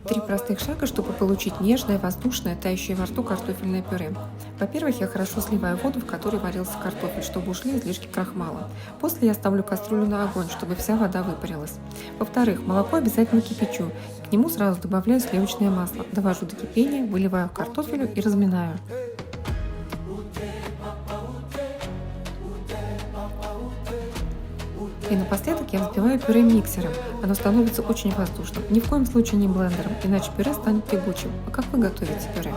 Три простых шага, чтобы получить нежное, воздушное, тающее во рту картофельное пюре. Во-первых, я хорошо сливаю воду, в которой варился картофель, чтобы ушли излишки крахмала. После я ставлю кастрюлю на огонь, чтобы вся вода выпарилась. Во-вторых, молоко обязательно кипячу. К нему сразу добавляю сливочное масло. Довожу до кипения, выливаю в картофелю и разминаю. И напоследок я взбиваю пюре миксером. Оно становится очень воздушным. Ни в коем случае не блендером, иначе пюре станет тягучим. А как вы готовите пюре?